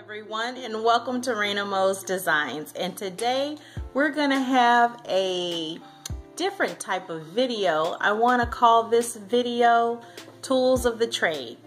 Everyone, and welcome to Raina Mo's Designs. And today we're gonna have a different type of video. I want to call this video Tools of the Trade.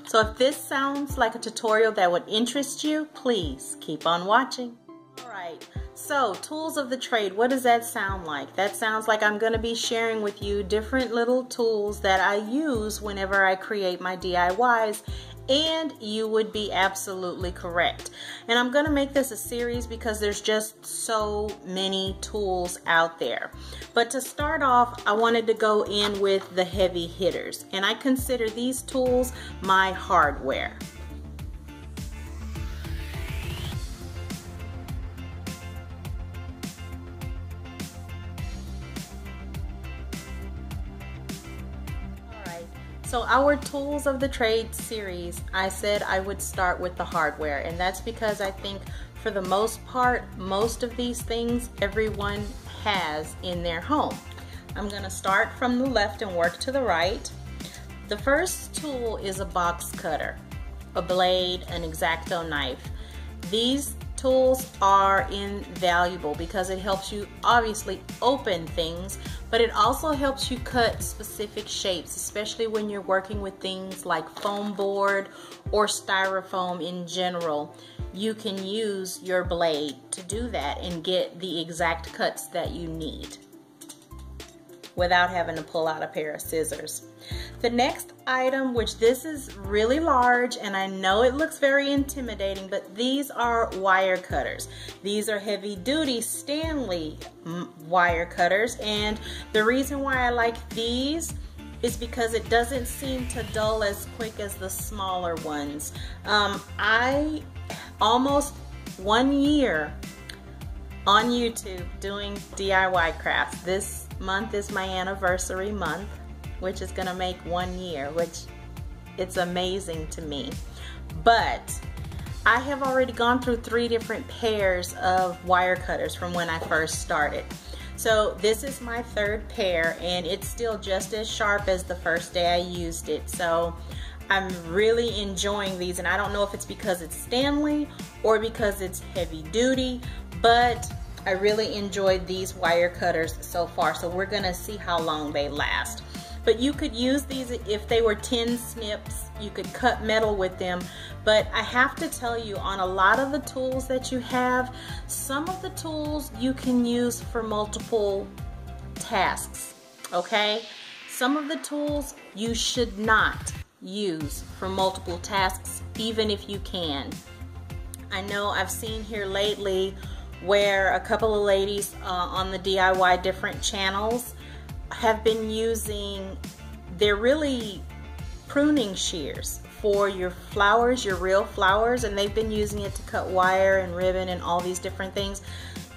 So if this sounds like a tutorial that would interest you, please keep on watching. Alright, so Tools of the Trade, what does that sound like? That sounds like I'm going to be sharing with you different little tools that I use whenever I create my DIYs. And you would be absolutely correct. And I'm going to make this a series because there's just so many tools out there. But to start off, I wanted to go in with the heavy hitters. And I consider these tools my hardware. So our Tools of the Trade series, I said I would start with the hardware, and that's because I think for the most part, most of these things everyone has in their home. I'm going to start from the left and work to the right. The first tool is a box cutter, a blade, an X-Acto knife. These tools are invaluable because it helps you obviously open things, but it also helps you cut specific shapes, especially when you're working with things like foam board or styrofoam in general. You can use your blade to do that and get the exact cuts that you need without having to pull out a pair of scissors. The next item, which this is really large, and I know it looks very intimidating, but these are wire cutters. These are heavy duty Stanley wire cutters, and the reason why I like these is because it doesn't seem to dull as quick as the smaller ones. I almost 1 year on YouTube doing DIY crafts. This month is my anniversary month, which is gonna make 1 year, which it's amazing to me. But I have already gone through 3 different pairs of wire cutters from when I first started. So this is my 3rd pair, and it's still just as sharp as the first day I used it. So I'm really enjoying these, and I don't know if it's because it's Stanley or because it's heavy duty, but I really enjoyed these wire cutters so far. So we're gonna see how long they last. But you could use these if they were tin snips. You could cut metal with them. But I have to tell you, on a lot of the tools that you have, some of the tools you can use for multiple tasks, okay? Some of the tools you should not use for multiple tasks, even if you can. I know I've seen here lately where a couple of ladies on the DIY different channels have been using, they're really pruning shears for your flowers, your real flowers, and they've been using it to cut wire and ribbon and all these different things,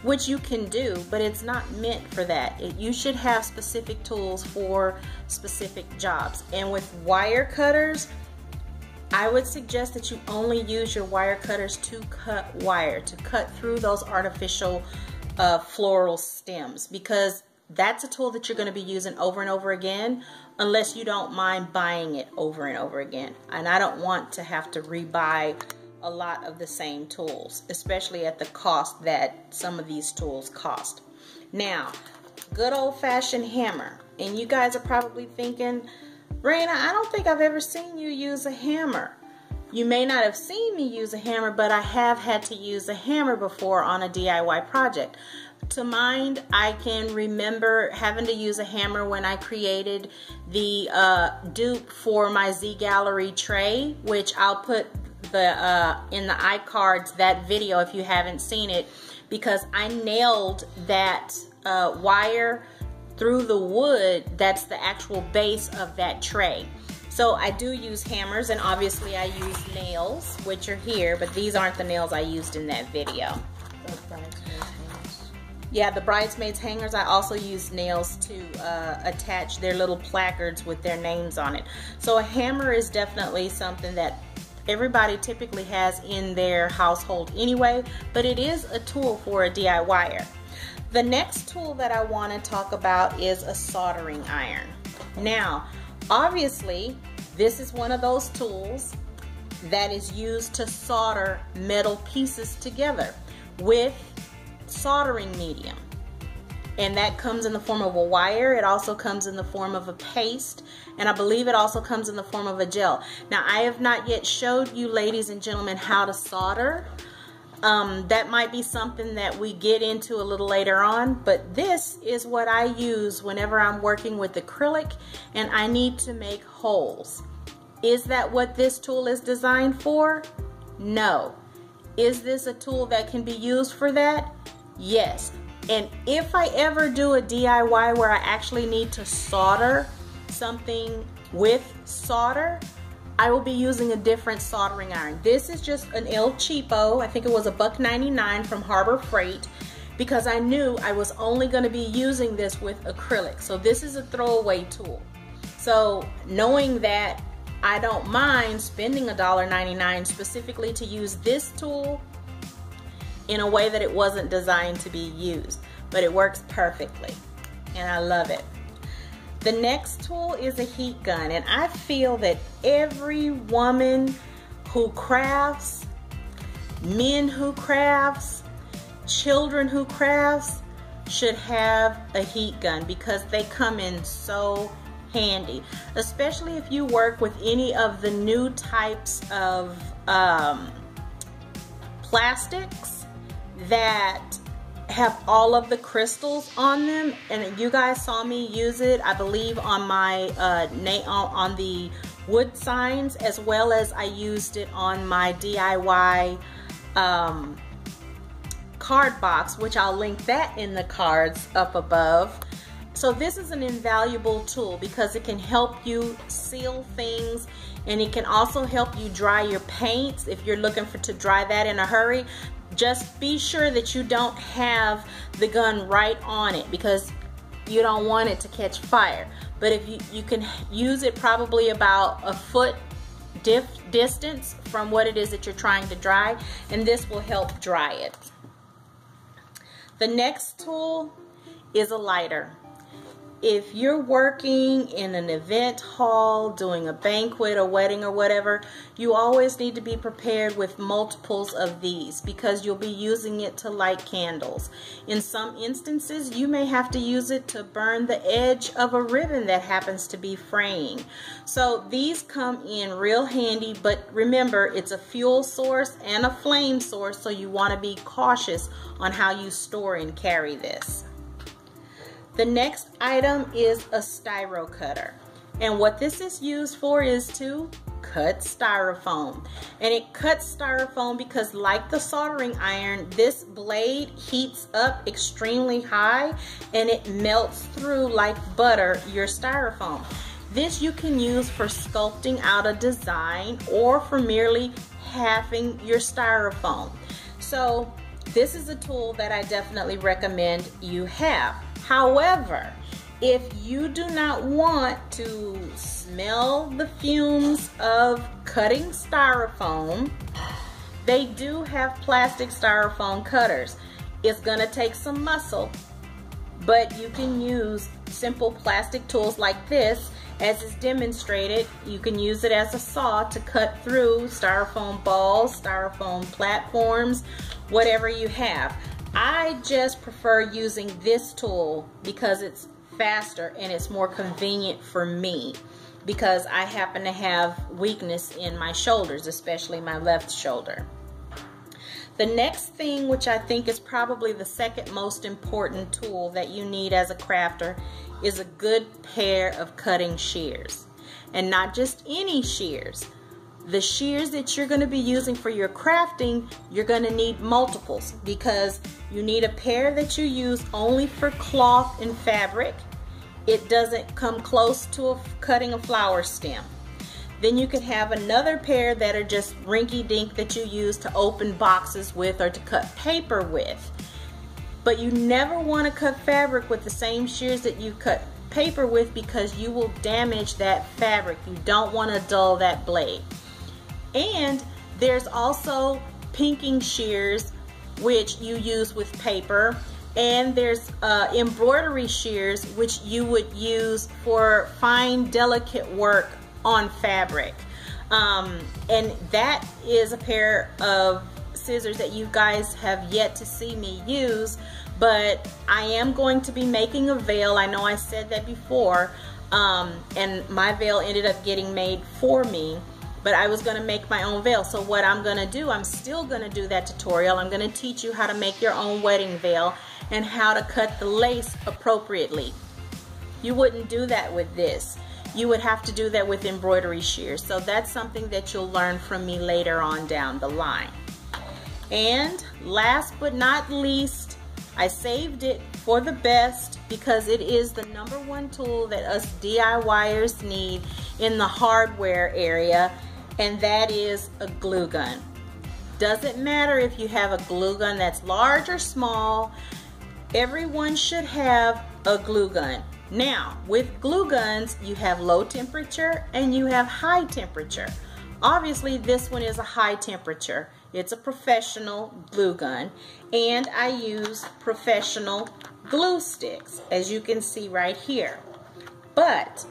which you can do, but it's not meant for that. You should have specific tools for specific jobs. And with wire cutters, I would suggest that you only use your wire cutters to cut wire, to cut through those artificial floral stems, because that's a tool that you're going to be using over and over again, unless you don't mind buying it over and over again. And I don't want to have to rebuy a lot of the same tools, especially at the cost that some of these tools cost. Now, good old-fashioned hammer. And you guys are probably thinking, Raina, I don't think I've ever seen you use a hammer. You may not have seen me use a hammer, but I have had to use a hammer before on a DIY project. To mind, I can remember having to use a hammer when I created the dupe for my Z Gallery tray, which I'll put the in the iCards, that video, if you haven't seen it, because I nailed that wire through the wood. That's the actual base of that tray. So I do use hammers, and obviously I use nails, which are here, but these aren't the nails I used in that video. Yeah, the bridesmaids hangers, I also use nails to attach their little placards with their names on it. So a hammer is definitely something that everybody typically has in their household anyway, but it is a tool for a DIYer. The next tool that I want to talk about is a soldering iron. Now, obviously, this is one of those tools that is used to solder metal pieces together with soldering medium. And that comes in the form of a wire. It also comes in the form of a paste, and I believe it also comes in the form of a gel. Now, I have not yet showed you, ladies and gentlemen, how to solder. That might be something that we get into a little later on, but this is what I use whenever I'm working with acrylic and I need to make holes. Is that what this tool is designed for? No. Is this a tool that can be used for that? Yes. And if I ever do a DIY where I actually need to solder something with solder, I will be using a different soldering iron. This is just an El Cheapo. I think it was $1.99 from Harbor Freight, because I knew I was only going to be using this with acrylic. So this is a throwaway tool. So knowing that, I don't mind spending $1.99 specifically to use this tool in a way that it wasn't designed to be used, but it works perfectly and I love it. The next tool is a heat gun, and I feel that every woman who crafts, men who crafts, children who crafts should have a heat gun because they come in so handy, especially if you work with any of the new types of plastics that have all of the crystals on them. And you guys saw me use it, I believe, on my on the wood signs, as well as I used it on my DIY card box, which I'll link that in the cards up above. So this is an invaluable tool because it can help you seal things, and it can also help you dry your paints if you're looking to dry that in a hurry. Just be sure that you don't have the gun right on it because you don't want it to catch fire. But if you can use it probably about a foot distance from what it is that you're trying to dry, and this will help dry it. The next tool is a lighter. If you're working in an event hall, doing a banquet, a wedding, or whatever, you always need to be prepared with multiples of these because you'll be using it to light candles. In some instances, you may have to use it to burn the edge of a ribbon that happens to be fraying. So these come in real handy, but remember, it's a fuel source and a flame source, so you want to be cautious on how you store and carry this. The next item is a styro cutter, and what this is used for is to cut styrofoam. And it cuts styrofoam because, like the soldering iron, this blade heats up extremely high and it melts through like butter your styrofoam. This you can use for sculpting out a design or for merely halving your styrofoam. So this is a tool that I definitely recommend you have. However, if you do not want to smell the fumes of cutting styrofoam, they do have plastic styrofoam cutters. It's gonna take some muscle, but you can use simple plastic tools like this as is demonstrated. You can use it as a saw to cut through styrofoam balls, styrofoam platforms, whatever you have. I just prefer using this tool because it's faster and it's more convenient for me because I happen to have weakness in my shoulders, especially my left shoulder. The next thing, which I think is probably the second most important tool that you need as a crafter, is a good pair of cutting shears. And not just any shears. The shears that you're going to be using for your crafting, you're going to need multiples because you need a pair that you use only for cloth and fabric. It doesn't come close to cutting a flower stem. Then you can have another pair that are just rinky-dink that you use to open boxes with or to cut paper with. But you never want to cut fabric with the same shears that you cut paper with because you will damage that fabric. You don't want to dull that blade. And there's also pinking shears, which you use with paper, and there's embroidery shears, which you would use for fine, delicate work on fabric. And that is a pair of scissors that you guys have yet to see me use, but I am going to be making a veil. I know I said that before, and my veil ended up getting made for me, but I was going to make my own veil. So what I'm going to do, I'm still going to do that tutorial. I'm going to teach you how to make your own wedding veil and how to cut the lace appropriately. You wouldn't do that with this. You would have to do that with embroidery shears. So that's something that you'll learn from me later on down the line. And last but not least, I saved it for the best because it is the #1 tool that us DIYers need in the hardware area, and that is a glue gun. Doesn't matter if you have a glue gun that's large or small, everyone should have a glue gun. Now, with glue guns, you have low temperature and you have high temperature. Obviously, this one is a high temperature. It's a professional glue gun, and I use professional glue sticks, as you can see right here. But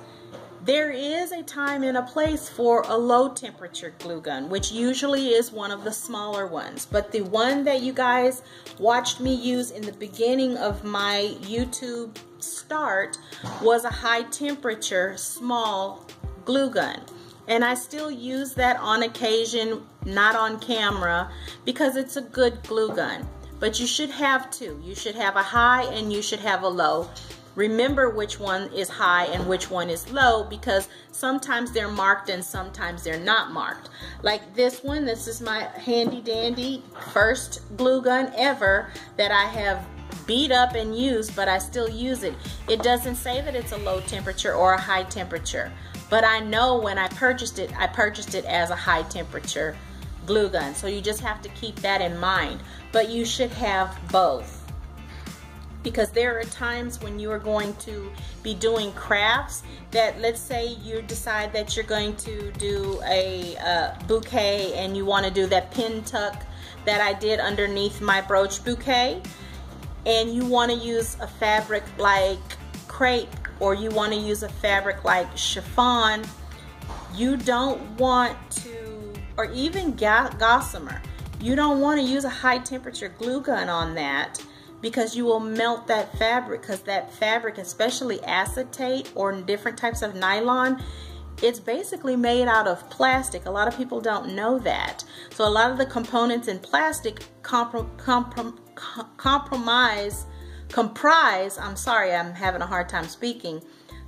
there is a time and a place for a low temperature glue gun, which usually is one of the smaller ones. But the one that you guys watched me use in the beginning of my YouTube start was a high temperature small glue gun. And I still use that on occasion, not on camera, because it's a good glue gun. But you should have two. You should have a high and you should have a low. Remember which one is high and which one is low, because sometimes they're marked and sometimes they're not marked. Like this one, this is my handy dandy first glue gun ever that I have beat up and used, but I still use it. It doesn't say that it's a low temperature or a high temperature, but I know when I purchased it as a high temperature glue gun. So you just have to keep that in mind. But you should have both, because there are times when you are going to be doing crafts that, let's say you decide that you're going to do a bouquet and you want to do that pin tuck that I did underneath my brooch bouquet, and you want to use a fabric like crepe, or you want to use a fabric like chiffon. You don't want to, or even gossamer, you don't want to use a high temperature glue gun on that, because you will melt that fabric, because that fabric, especially acetate or different types of nylon, it's basically made out of plastic. A lot of people don't know that. So a lot of the components in plastic comprise, I'm sorry, I'm having a hard time speaking,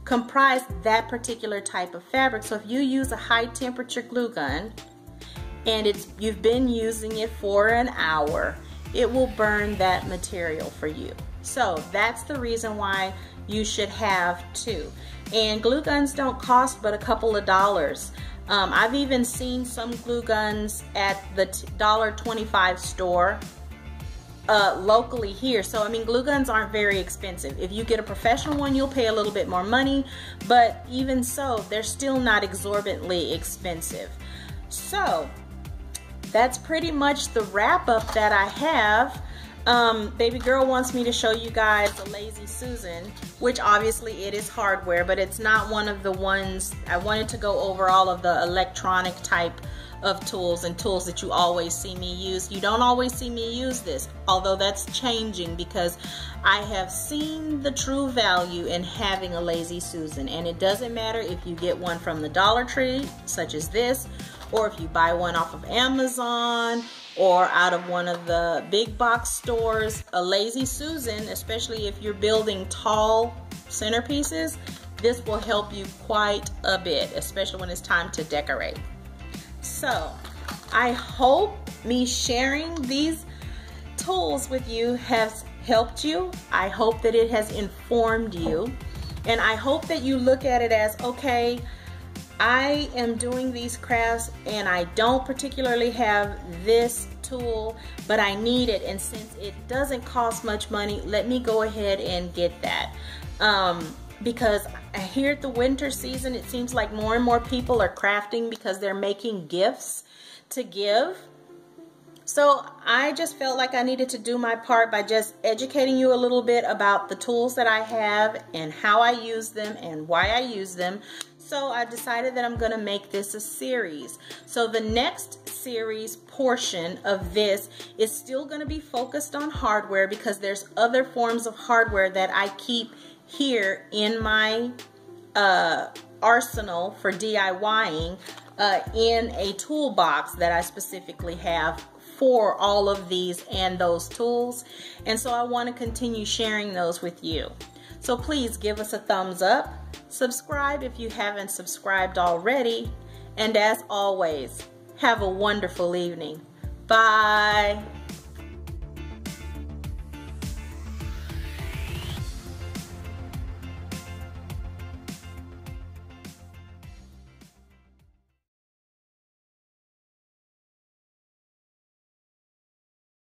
comprise that particular type of fabric. So if you use a high temperature glue gun and you've been using it for an hour, it will burn that material for you. So that's the reason why you should have two. And glue guns don't cost but a couple of dollars. I've even seen some glue guns at the $1.25 store locally here. So I mean, glue guns aren't very expensive. If you get a professional one, you'll pay a little bit more money, but even so, they're still not exorbitantly expensive. So that's pretty much the wrap up that I have. Baby girl wants me to show you guys the Lazy Susan, which obviously it is hardware, but it's not one of the ones. I wanted to go over all of the electronic type of tools and tools that you always see me use. You don't always see me use this, although that's changing, because I have seen the true value in having a Lazy Susan. And it doesn't matter if you get one from the Dollar Tree, such as this, or if you buy one off of Amazon or out of one of the big box stores. A Lazy Susan, especially if you're building tall centerpieces, this will help you quite a bit, especially when it's time to decorate. So I hope me sharing these tools with you has helped you. I hope that it has informed you, and I hope that you look at it as, okay, I am doing these crafts and I don't particularly have this tool, but I need it, and since it doesn't cost much money, let me go ahead and get that. Because here at the winter season, it seems like more and more people are crafting because they're making gifts to give. So I just felt like I needed to do my part by just educating you a little bit about the tools that I have and how I use them and why I use them. So so I decided that I'm gonna make this a series. So the next series portion of this is still gonna be focused on hardware because there's other forms of hardware that I keep here in my arsenal for DIYing in a toolbox that I specifically have for all of these and those tools. And so I want to continue sharing those with you. So please give us a thumbs up, subscribe if you haven't subscribed already, and as always, have a wonderful evening. Bye.